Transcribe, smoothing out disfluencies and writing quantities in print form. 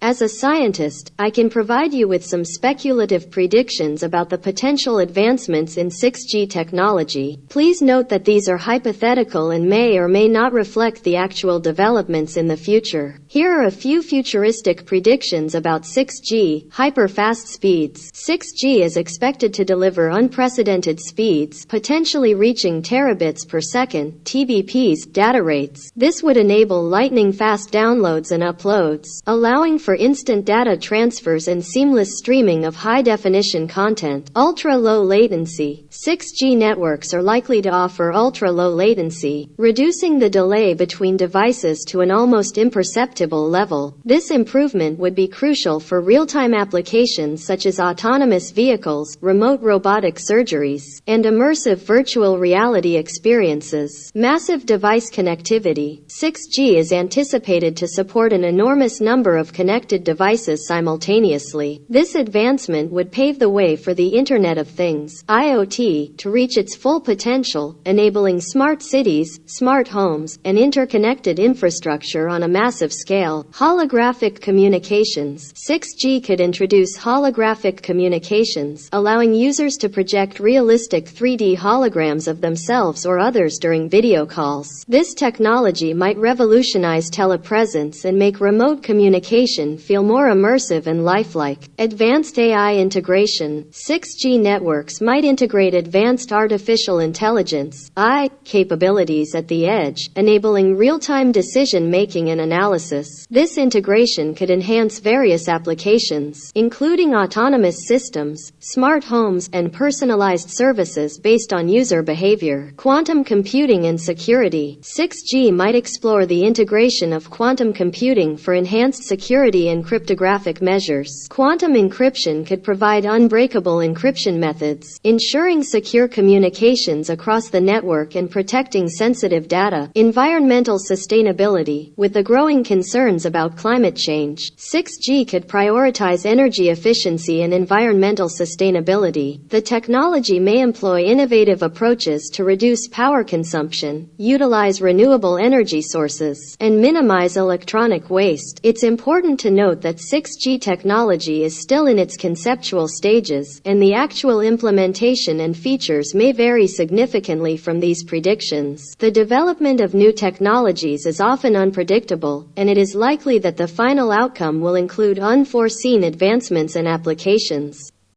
As a scientist, I can provide you with some speculative predictions about the potential advancements in 6G technology. Please note that these are hypothetical and may or may not reflect the actual developments in the future. Here are a few futuristic predictions about 6G, hyper-fast speeds. 6G is expected to deliver unprecedented speeds, potentially reaching terabits per second, TBPs, data rates. This would enable lightning-fast downloads and uploads, allowing for instant data transfers and seamless streaming of high-definition content. Ultra-low latency. 6G networks are likely to offer ultra-low latency, reducing the delay between devices to an almost imperceptible level. This improvement would be crucial for real-time applications such as autonomous vehicles, remote robotic surgeries, and immersive virtual reality experiences. Massive device connectivity. 6G is anticipated to support an enormous number of connected devices simultaneously. This advancement would pave the way for the Internet of Things, IoT, to reach its full potential, enabling smart cities, smart homes, and interconnected infrastructure on a massive scale. Holographic communications. 6G could introduce holographic communications, allowing users to project realistic 3D holograms of themselves or others during video calls. This technology might revolutionize telepresence and make remote communication feel more immersive and lifelike. Advanced AI integration. 6G networks might integrate advanced artificial intelligence (AI) capabilities at the edge, enabling real-time decision-making and analysis. This integration could enhance various applications, including autonomous systems, smart homes, and personalized services based on user behavior. Quantum computing and security. 6G might explore the integration of quantum computing for enhanced security and cryptographic measures. Quantum encryption could provide unbreakable encryption methods, ensuring secure communications across the network and protecting sensitive data. Environmental sustainability. With the growing concerns about climate change, 6G could prioritize energy efficiency and environmental sustainability. The technology may employ innovative approaches to reduce power consumption, utilize renewable energy sources, and minimize electronic waste. It's important to note that 6G technology is still in its conceptual stages, and the actual implementation and features may vary significantly from these predictions. The development of new technologies is often unpredictable, and it is likely that the final outcome will include unforeseen advancements and applications.